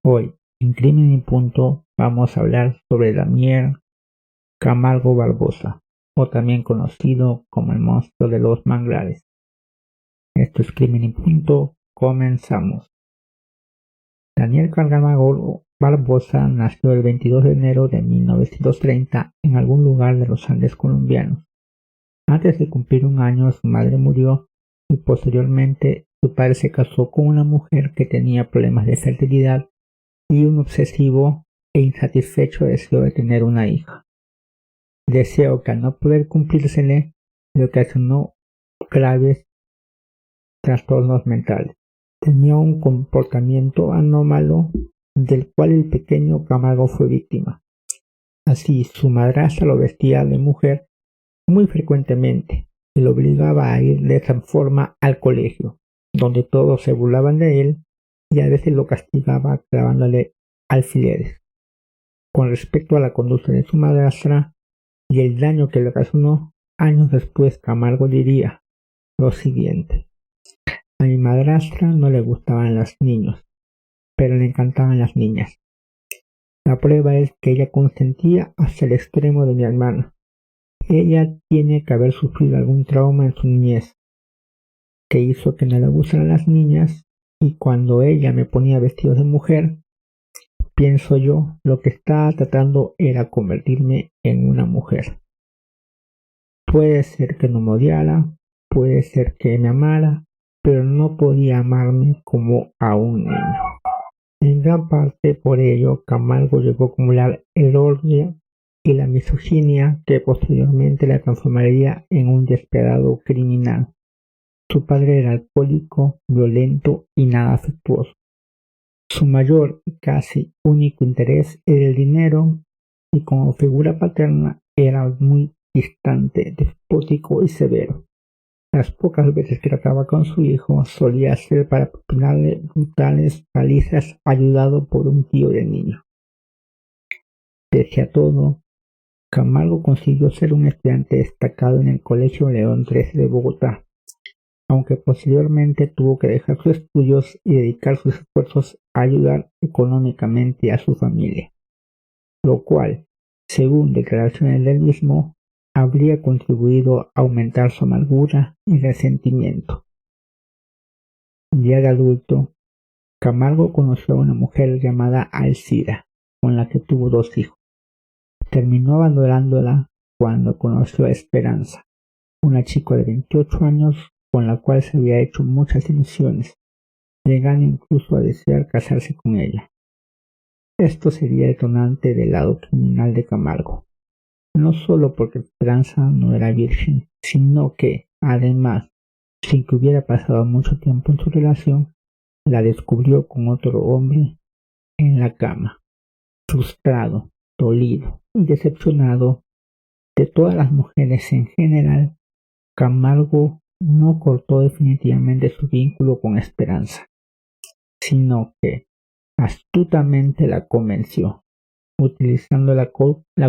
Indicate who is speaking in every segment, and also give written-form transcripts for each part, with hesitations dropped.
Speaker 1: Hoy, en Crimen y Punto, vamos a hablar sobre Daniel Camargo Barbosa, o también conocido como el monstruo de los manglares. Esto es Crimen y Punto, comenzamos. Daniel Camargo Barbosa nació el 22 de enero de 1930 en algún lugar de los Andes colombianos. Antes de cumplir un año, su madre murió y posteriormente su padre se casó con una mujer que tenía problemas de fertilidad y un obsesivo e insatisfecho deseo de tener una hija. Deseo que al no poder cumplírsele le ocasionó graves trastornos mentales. Tenía un comportamiento anómalo del cual el pequeño Camargo fue víctima. Así, su madrastra lo vestía de mujer muy frecuentemente y lo obligaba a ir de esa forma al colegio, donde todos se burlaban de él y a veces lo castigaba clavándole alfileres. Con respecto a la conducta de su madrastra y el daño que le ocasionó, años después Camargo diría lo siguiente: a mi madrastra no le gustaban los niños, pero le encantaban las niñas. La prueba es que ella consentía hasta el extremo de mi hermana. Ella tiene que haber sufrido algún trauma en su niñez que hizo que no le gustaran las niñas, y cuando ella me ponía vestidos de mujer, pienso yo, lo que estaba tratando era convertirme en una mujer. Puede ser que no me odiara, puede ser que me amara, pero no podía amarme como a un niño. En gran parte por ello, Camargo llegó a acumular el odio y la misoginia que posteriormente la transformaría en un despiadado criminal. Su padre era alcohólico, violento y nada afectuoso. Su mayor y casi único interés era el dinero, y como figura paterna era muy distante, despótico y severo. Las pocas veces que trataba con su hijo solía ser para propinarle brutales palizas, ayudado por un tío de niño. Pese a todo, Camargo consiguió ser un estudiante destacado en el Colegio León XIII de Bogotá, aunque posteriormente tuvo que dejar sus estudios y dedicar sus esfuerzos a ayudar económicamente a su familia, lo cual, según declaraciones del mismo, habría contribuido a aumentar su amargura y resentimiento. Ya de adulto, Camargo conoció a una mujer llamada Alcida, con la que tuvo 2 hijos. Terminó abandonándola cuando conoció a Esperanza, una chica de 28 años con la cual se había hecho muchas ilusiones, llegando incluso a desear casarse con ella. Esto sería detonante del lado criminal de Camargo, no solo porque Esperanza no era virgen, sino que, además, sin que hubiera pasado mucho tiempo en su relación, la descubrió con otro hombre en la cama. Frustrado, dolido y decepcionado de todas las mujeres en general, Camargo no cortó definitivamente su vínculo con Esperanza, sino que astutamente la convenció, utilizando la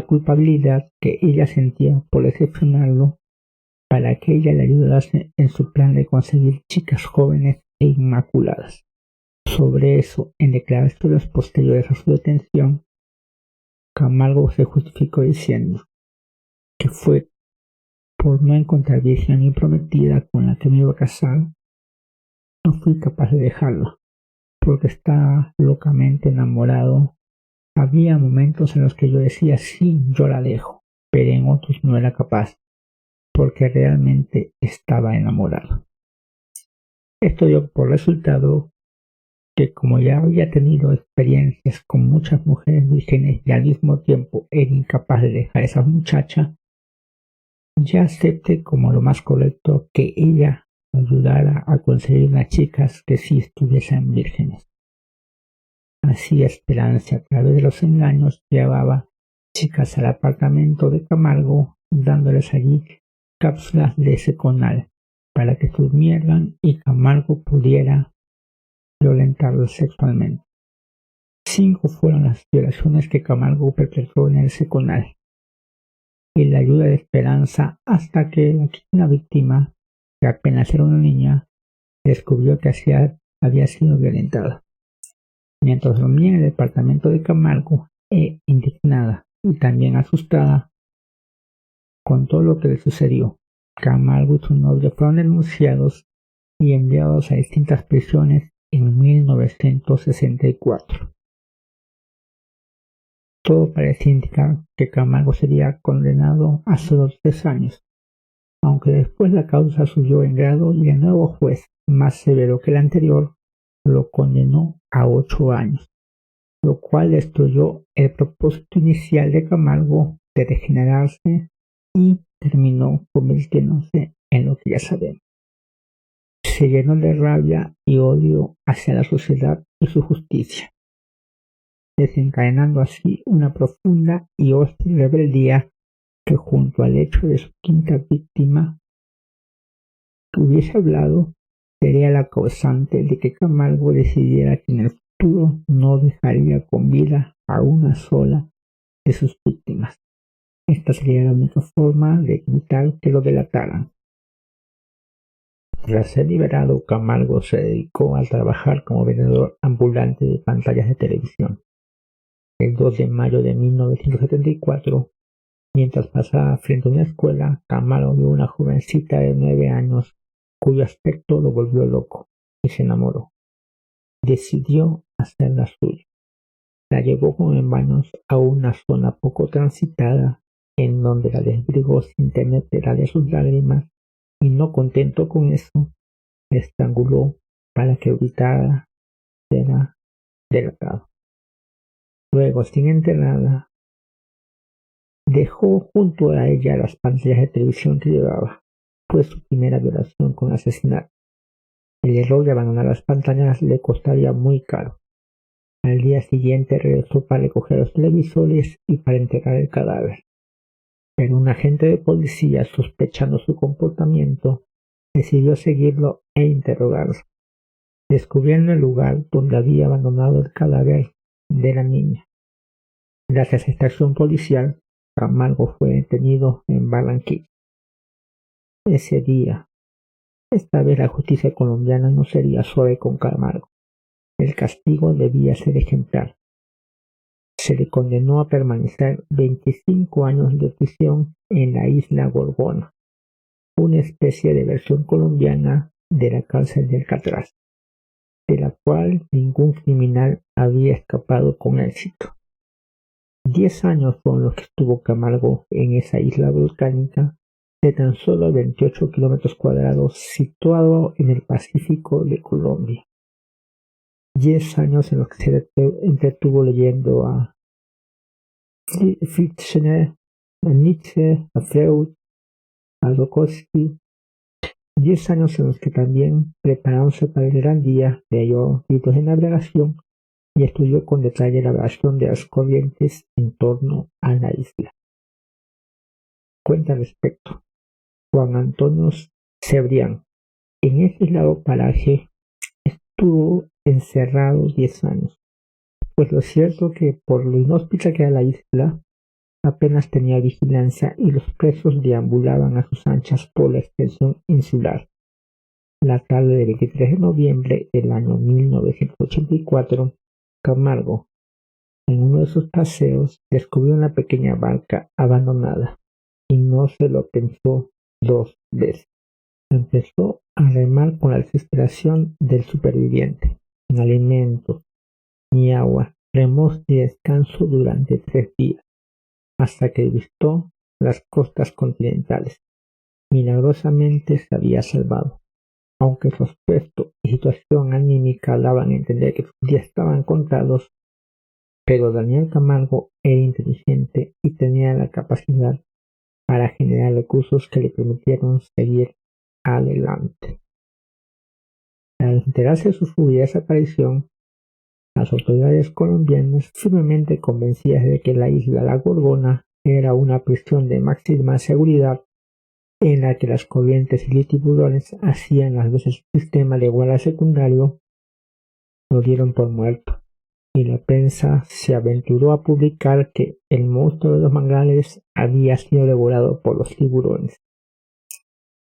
Speaker 1: culpabilidad que ella sentía por decepcionarlo para que ella le ayudase en su plan de conseguir chicas jóvenes e inmaculadas. Sobre eso, en declaraciones posteriores a su detención, Camargo se justificó diciendo que fue por no encontrar virgen a mi prometida con la que me iba a casar. No fui capaz de dejarla, porque estaba locamente enamorado. Había momentos en los que yo decía sí, yo la dejo, pero en otros no era capaz, porque realmente estaba enamorado. Esto dio por resultado que, como ya había tenido experiencias con muchas mujeres vírgenes y al mismo tiempo era incapaz de dejar a esa muchacha, ya acepté como lo más correcto que ella ayudara a conseguir unas chicas que sí estuviesen vírgenes. Así Esperanza, a través de los engaños, llevaba chicas al apartamento de Camargo, dándoles allí cápsulas de Seconal para que durmieran y Camargo pudiera violentarlos sexualmente. 5 fueron las violaciones que Camargo perpetró en el Seconal, y la ayuda de Esperanza, hasta que la víctima, que apenas era una niña, descubrió que había sido violentada. Mientras dormía en el departamento de Camargo, indignada y también asustada con todo lo que le sucedió, Camargo y su novio fueron denunciados y enviados a distintas prisiones en 1964. Todo parecía indicar que Camargo sería condenado a solo 3 años, aunque después la causa subió en grado y el nuevo juez, más severo que el anterior, lo condenó a 8 años, lo cual destruyó el propósito inicial de Camargo de regenerarse y terminó convirtiéndose en lo que ya sabemos. Se llenó de rabia y odio hacia la sociedad y su justicia, desencadenando así una profunda y hostil rebeldía que, junto al hecho de su quinta víctima que hubiese hablado, sería la causante de que Camargo decidiera que en el futuro no dejaría con vida a una sola de sus víctimas. Esta sería la única forma de evitar que lo delataran. Tras ser liberado, Camargo se dedicó a trabajar como vendedor ambulante de pantallas de televisión. El 2 de mayo de 1974, mientras pasaba frente a una escuela, Camargo vio una jovencita de 9 años cuyo aspecto lo volvió loco y se enamoró. Decidió hacerla suya. La llevó con manos a una zona poco transitada en donde la desbrigó sin tener piedad de sus lágrimas y, no contento con eso, la estranguló para que evitara ser delatado. Luego, sin enterarla, dejó junto a ella las pantallas de televisión que llevaba. Fue su primera violación con asesinato. El error de abandonar las pantallas le costaría muy caro. Al día siguiente regresó para recoger los televisores y para enterrar el cadáver. Pero un agente de policía, sospechando su comportamiento, decidió seguirlo e interrogarlo. Descubriendo el lugar donde había abandonado el cadáver de la niña. Gracias a esta acción policial, Camargo fue detenido en Barranquilla. Ese día, esta vez la justicia colombiana no sería suave con Camargo. El castigo debía ser ejemplar. Se le condenó a permanecer 25 años de prisión en la isla Gorgona, una especie de versión colombiana de la cárcel de Alcatraz, de la cual ningún criminal había escapado con éxito. 10 años fueron los que estuvo Camargo en esa isla volcánica de tan solo 28 kilómetros cuadrados, situado en el Pacífico de Colombia. 10 años en los que se entretuvo leyendo a Fichte, a Nietzsche, a Freud, a Bukowski. 10 años en los que también, preparándose para el gran día, leyó libros de navegación y estudió con detalle la variación de las corrientes en torno a la isla. Cuenta al respecto Juan Antonio Cebrián. En ese aislado paraje estuvo encerrado 10 años, pues lo cierto que por lo inhóspita que era la isla, apenas tenía vigilancia y los presos deambulaban a sus anchas por la extensión insular. La tarde del 23 de noviembre del año 1984, Camargo, en uno de sus paseos, descubrió una pequeña barca abandonada y no se lo pensó 2 veces. Empezó a remar con la desesperación del superviviente, sin alimento ni agua. Remó sin descanso durante 3 días, hasta que visitó las costas continentales. Milagrosamente se había salvado, aunque su aspecto y situación anímica daban a entender que sus días estaban contados, pero Daniel Camargo era inteligente y tenía la capacidad para generar recursos que le permitieron seguir adelante. Al enterarse de su fugida desaparición, las autoridades colombianas, firmemente convencidas de que la isla La Gorgona era una prisión de máxima seguridad en la que las corrientes y tiburones hacían las veces un sistema de guardia secundario, lo dieron por muerto, y la prensa se aventuró a publicar que el monstruo de los manglares había sido devorado por los tiburones.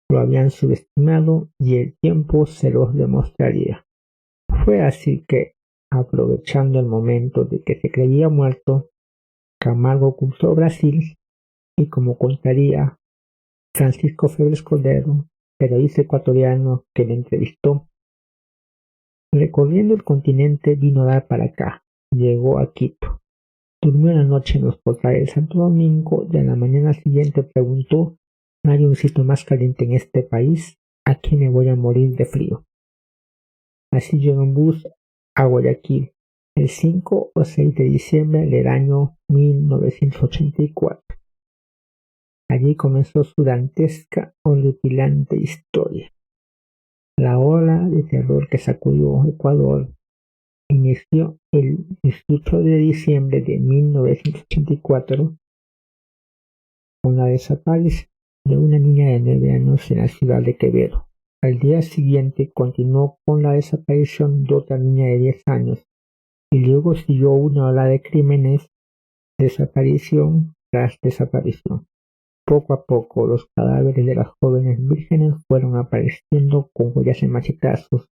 Speaker 1: Lo habían subestimado y el tiempo se los demostraría. Fue así que, Aprovechando el momento de que se creía muerto, Camargo cruzó Brasil y, como contaría Francisco Febres Cordero, periodista ecuatoriano que le entrevistó, recorriendo el continente vino a dar para acá, llegó a Quito, durmió la noche en los portales de Santo Domingo y a la mañana siguiente preguntó: ¿no hay un sitio más caliente en este país? Aquí me voy a morir de frío. Así llegó en bus a Guayaquil el 5 o 6 de diciembre del año 1984. Allí comenzó su dantesca, horripilante historia. La ola de terror que sacudió Ecuador inició el 18 de diciembre de 1984 con la desaparición de una niña de 9 años en la ciudad de Quevedo. Al día siguiente continuó con la desaparición de otra niña de 10 años y luego siguió una ola de crímenes, desaparición tras desaparición. Poco a poco los cadáveres de las jóvenes vírgenes fueron apareciendo con huellas de machetazos,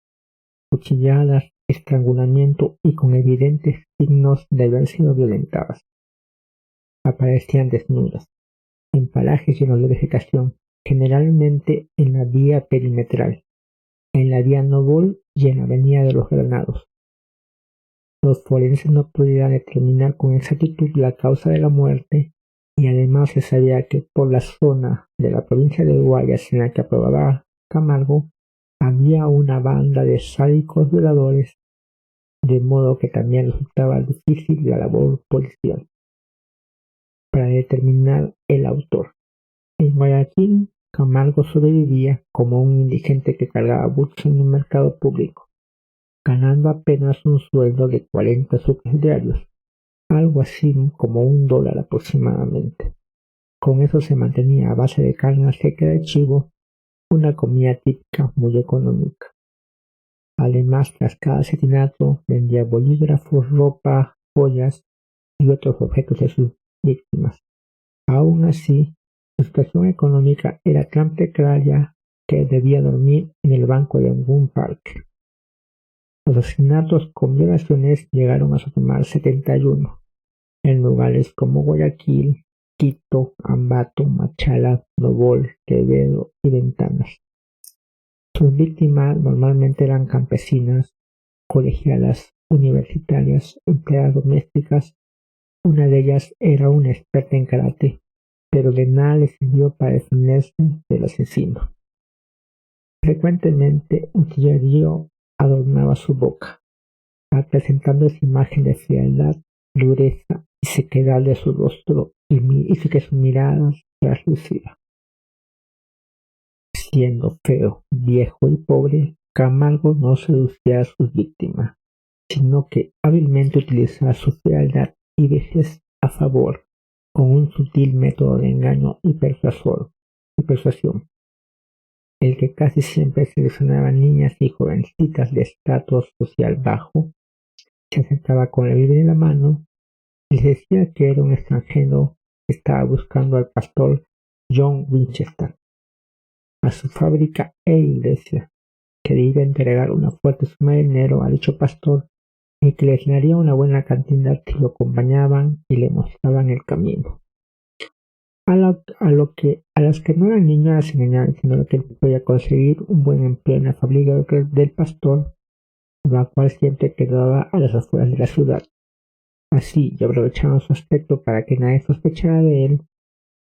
Speaker 1: cuchilladas, estrangulamiento y con evidentes signos de haber sido violentadas. Aparecían desnudas, en parajes llenos de vegetación, generalmente en la vía perimetral, en la vía Nobol y en la avenida de los Granados. Los forenses no podían determinar con exactitud la causa de la muerte y además se sabía que por la zona de la provincia de Guayas en la que aprobaba Camargo había una banda de sádicos violadores, de modo que también resultaba difícil la labor policial para determinar el autor. En Guayaquil, Camargo sobrevivía como un indigente que cargaba bultos en un mercado público, ganando apenas un sueldo de 40 sucres diarios, algo así como $1 aproximadamente. Con eso se mantenía a base de carne seca de chivo, una comida típica muy económica. Además, tras cada asesinato, vendía bolígrafos, ropa, joyas y otros objetos de sus víctimas. Aún así, su situación económica era tan precaria que debía dormir en el banco de algún parque. Los asesinatos con violaciones llegaron a sumar 71, en lugares como Guayaquil, Quito, Ambato, Machala, Nobol, Quevedo y Ventanas. Sus víctimas normalmente eran campesinas, colegialas, universitarias, empleadas domésticas. Una de ellas era una experta en karate, pero de nada le sirvió para defenderse del asesino. Frecuentemente un chillerío adornaba su boca, representando esa imagen de frialdad, dureza y sequedad de su rostro, y hizo que su mirada traslucida. Siendo feo, viejo y pobre, Camargo no seducía a sus víctimas, sino que hábilmente utilizaba su frialdad y vejez a favor, con un sutil método de engaño y persuasión, el que casi siempre seleccionaba niñas y jovencitas de estatus social bajo, se acercaba con la Biblia en la mano y les decía que era un extranjero que estaba buscando al pastor John Winchester a su fábrica e iglesia, que le iba a entregar una fuerte suma de dinero a dicho pastor y que les daría una buena cantidad si lo acompañaban y le mostraban el camino. A las que no eran niñas las engañaban, sino que podía conseguir un buen empleo en la fábrica del pastor, la cual siempre quedaba a las afueras de la ciudad. Así, y aprovechaban su aspecto para que nadie sospechara de él,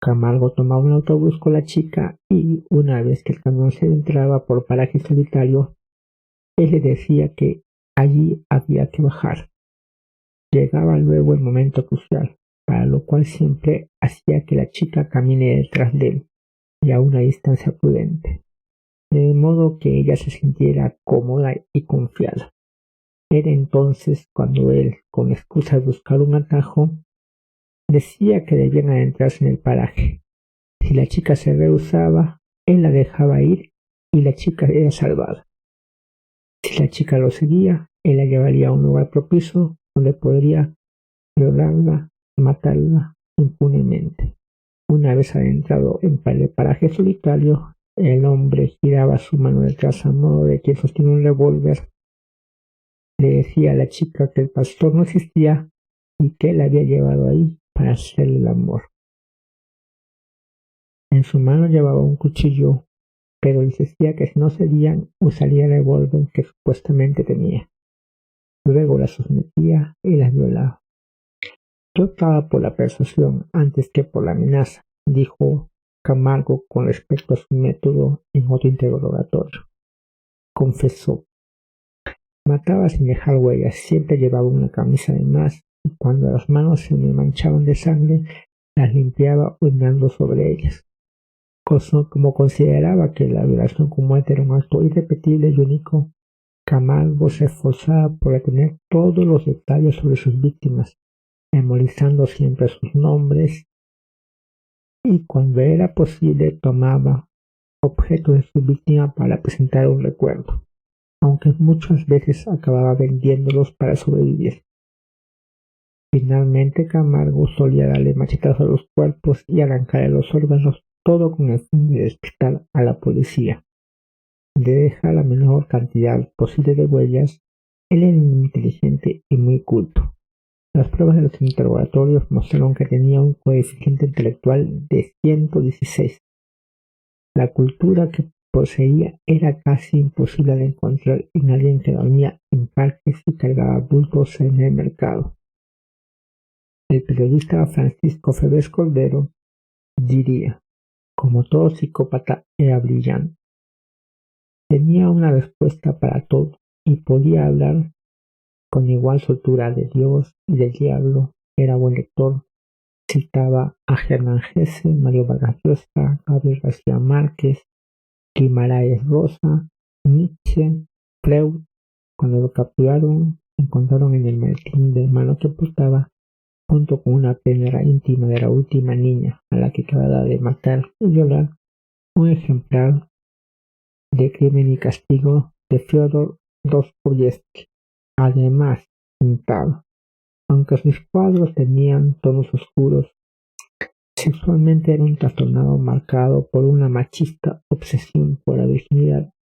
Speaker 1: Camargo tomaba un autobús con la chica y, una vez que el camión se entraba por parajes solitarios, él le decía que allí había que bajar. Llegaba luego el momento crucial, para lo cual siempre hacía que la chica camine detrás de él y a una distancia prudente, de modo que ella se sintiera cómoda y confiada. Era entonces cuando él, con excusa de buscar un atajo, decía que debían adentrarse en el paraje. Si la chica se rehusaba, él la dejaba ir y la chica era salvada. Si la chica lo seguía, él la llevaría a un lugar propicio donde podría violarla y matarla impunemente. Una vez adentrado en el paraje solitario, el hombre giraba su mano detrás a modo de quien sostiene un revólver Le decía a la chica que el pastor no existía y que él la había llevado ahí para hacerle el amor. En su mano llevaba un cuchillo, pero les decía que si no cedían usaría el revólver que supuestamente tenía. Luego las sometía y las violaba. Yo optaba por la persuasión antes que por la amenaza, dijo Camargo con respecto a su método en otro interrogatorio. Confesó: mataba sin dejar huellas, siempre llevaba una camisa de más y cuando las manos se me manchaban de sangre, las limpiaba orinando sobre ellas. Como consideraba que la violación con muerte era un acto irrepetible y único, Camargo se esforzaba por retener todos los detalles sobre sus víctimas, memorizando siempre sus nombres y cuando era posible tomaba objetos de su víctima para presentar un recuerdo, aunque muchas veces acababa vendiéndolos para sobrevivir. Finalmente Camargo solía darle machetazos a los cuerpos y arrancarle los órganos, todo con el fin de despistar a la policía. De dejar la menor cantidad posible de huellas, él era inteligente y muy culto. Las pruebas de los interrogatorios mostraron que tenía un coeficiente intelectual de 116. La cultura que poseía era casi imposible de encontrar en alguien que dormía en parques y cargaba bultos en el mercado. El periodista Francisco Febres Cordero diría: como todo psicópata era brillante. Tenía una respuesta para todo y podía hablar con igual soltura de Dios y del diablo. Era buen lector. Citaba a Hernán Hesse, Mario Vargas Llosa, Gabriel García Márquez, Guimarães Rosa, Nietzsche, Freud. Cuando lo capturaron, encontraron en el maletín de mano que portaba, junto con una prensa íntima de la última niña a la que acababa de matar y violar, un ejemplar de Crimen y Castigo de Fyodor Dostoyevski, además pintado. Aunque sus cuadros tenían tonos oscuros, sexualmente era un trastornado marcado por una machista obsesión por la virginidad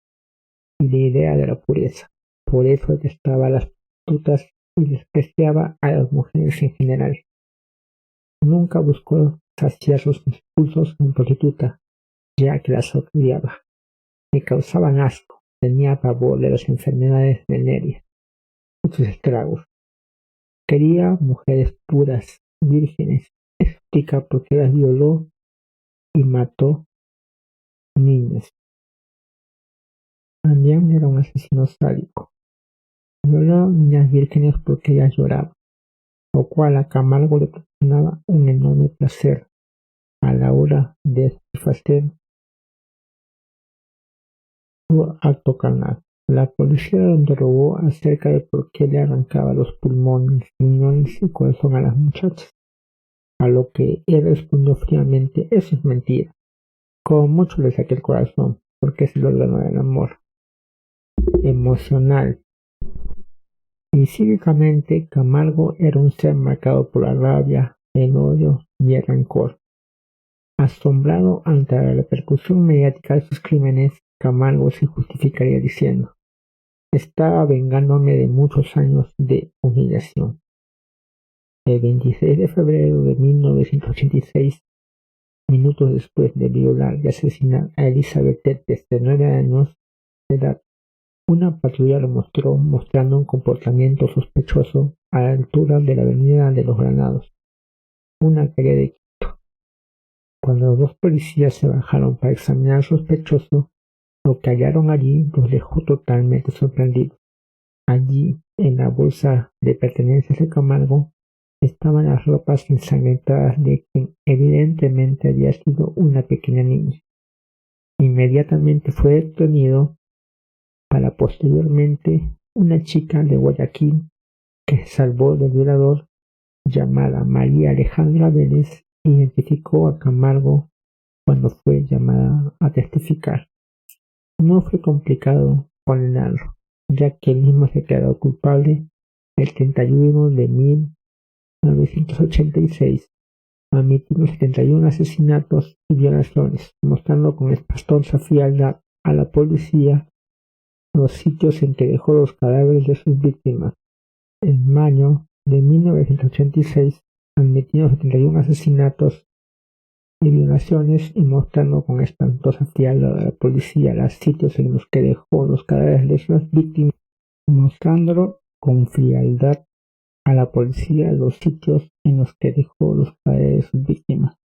Speaker 1: y la idea de la pureza. Por eso detestaba a las prostitutas y despreciaba a las mujeres en general. Nunca buscó saciar sus impulsos en prostituta, ya que las odiaba. Le causaban asco, tenía pavor de las enfermedades venéreas y sus estragos. Quería mujeres puras, vírgenes. Explica por qué las violó y mató niños. También era un asesino sádico. Violó niñas vírgenes porque ellas lloraban, lo cual a Camargo le proporcionaba un enorme placer a la hora de satisfacer su acto carnal. La policía lo interrogó acerca de por qué le arrancaba los pulmones, riñones y corazón a las muchachas, a lo que él respondió fríamente: eso es mentira. Como mucho le saqué el corazón, porque es el órgano del amor emocional. Y cívicamente, Camargo era un ser marcado por la rabia, el odio y el rencor. Asombrado ante la repercusión mediática de sus crímenes, Camargo se justificaría diciendo: estaba vengándome de muchos años de humillación. El 26 de febrero de 1986, minutos después de violar y asesinar a Elizabeth Tetes, de 9 años de edad, una patrulla lo mostró mostrando un comportamiento sospechoso a la altura de la avenida de los Granados, una calle de Quito. Cuando los dos policías se bajaron para examinar al sospechoso, lo que hallaron allí los dejó totalmente sorprendidos. Allí, en la bolsa de pertenencias de Camargo, estaban las ropas ensangrentadas de quien evidentemente había sido una pequeña niña. Inmediatamente fue detenido para posteriormente una chica de Guayaquil que se salvó del violador, llamada María Alejandra Vélez, identificó a Camargo cuando fue llamada a testificar. No fue complicado condenarlo, ya que él mismo se declaró culpable el 31 de 1986, admitiendo 71 asesinatos y violaciones, mostrando con espantosa frialdad a la policía los sitios en que dejó los cadáveres de sus víctimas. En mayo de 1986 admitió 71 asesinatos y violaciones y mostrando con espantosa frialdad a la policía los sitios en los que dejó los cadáveres de sus víctimas, mostrándolo con frialdad a la policía los sitios en los que dejó los cadáveres de sus víctimas.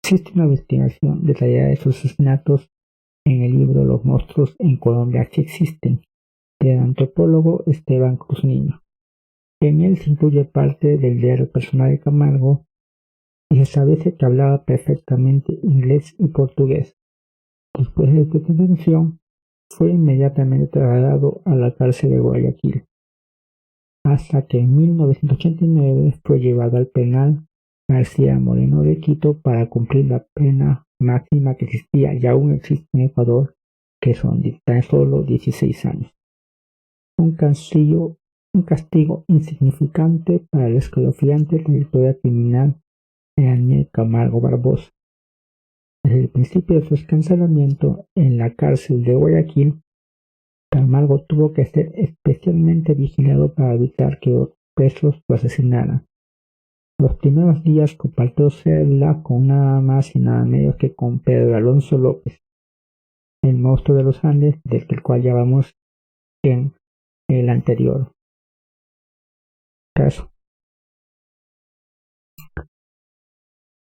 Speaker 1: Existe una investigación detallada de sus asesinatos en el libro Los monstruos en Colombia que existen, del antropólogo Esteban Cruz Niño. En él se incluye parte del diario personal de Camargo y se establece que hablaba perfectamente inglés y portugués. Después de su detención, fue inmediatamente trasladado a la cárcel de Guayaquil, hasta que en 1989 fue llevado al penal García Moreno de Quito para cumplir la pena máxima que existía y aún existe en Ecuador, que son tan solo 16 años. Un castigo insignificante para la escalofriante trayectoria criminal de Daniel Camargo Barbosa. Desde el principio de su escarcelamiento en la cárcel de Guayaquil, Camargo tuvo que ser especialmente vigilado para evitar que otros presos lo asesinaran. Los primeros días compartió celda con nada más y nada menos que con Pedro Alonso López, el monstruo de los Andes, del cual ya vamos en el anterior caso.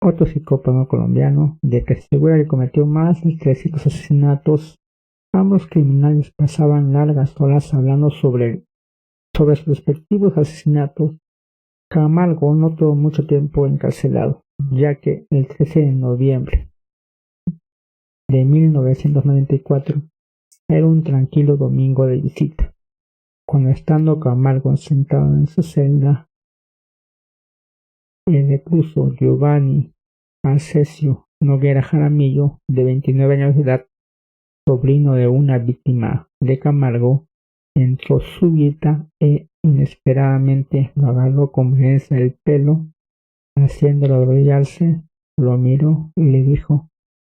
Speaker 1: Otro psicópata colombiano, de que se asegura que cometió más de 300 asesinatos. Ambos criminales pasaban largas horas hablando sobre sus respectivos asesinatos. Camargo no tuvo mucho tiempo encarcelado, ya que el 13 de noviembre de 1994 era un tranquilo domingo de visita, cuando estando Camargo sentado en su celda, el recluso Giovanni Arcesio Noguera Jaramillo, de 29 años de edad, sobrino de una víctima de Camargo, entró súbita e inesperadamente lo agarró con violencia del pelo, haciéndolo arrodillarse, lo miró y le dijo: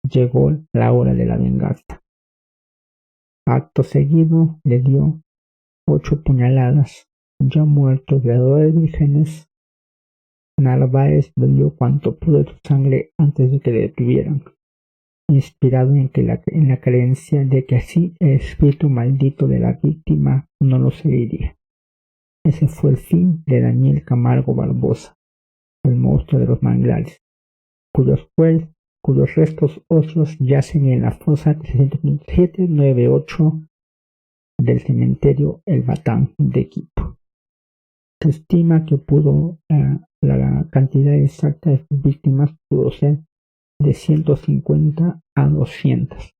Speaker 1: llegó la hora de la venganza. Acto seguido le dio 8 puñaladas. Ya muerto creador de vírgenes, Narváez bebió cuanto pudo de su sangre antes de que le detuvieran, inspirado en la creencia de que así el espíritu maldito de la víctima no lo seguiría. Ese fue el fin de Daniel Camargo Barbosa, el monstruo de los manglares, cuyos restos óseos yacen en la fosa 397-98 del cementerio El Batán de Quito. Se estima que la cantidad exacta de sus víctimas pudo ser de 150 a 200,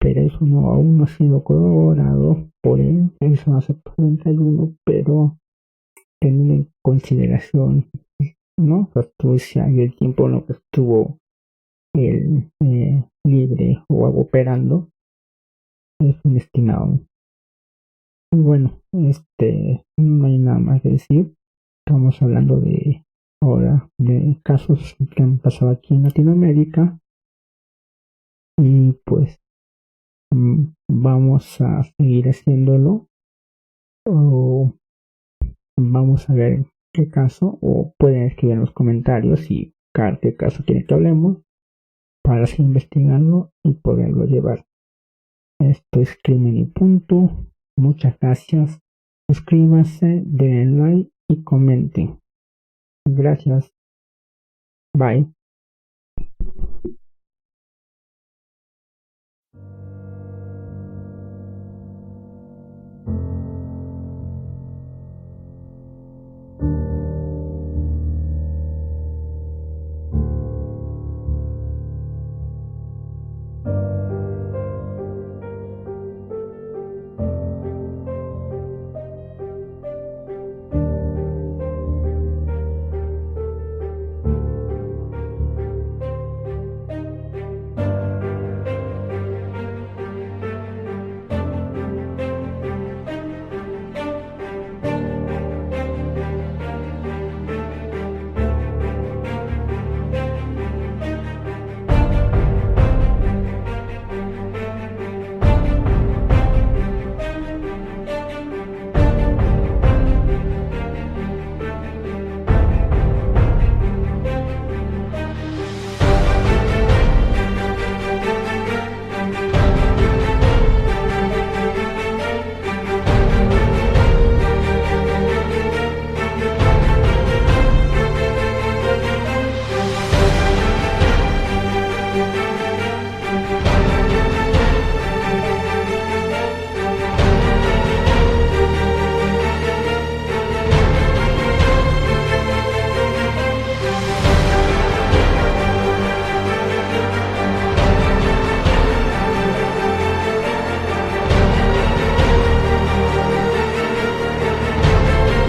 Speaker 1: pero eso aún no ha sido corroborado por él. Eso hace 31, pero teniendo en consideración, ¿no?, la astucia y el tiempo en lo que estuvo él libre o operando, es un estimado. Y bueno, no hay nada más que decir. Estamos hablando ahora de casos que han pasado aquí en Latinoamérica y pues vamos a seguir haciéndolo, o vamos a ver qué caso, o pueden escribir en los comentarios y qué caso quieren que hablemos para seguir investigando y poderlo llevar. Esto es Crimen y Punto. Muchas gracias. Suscríbanse, denle like y comenten. Gracias. Bye.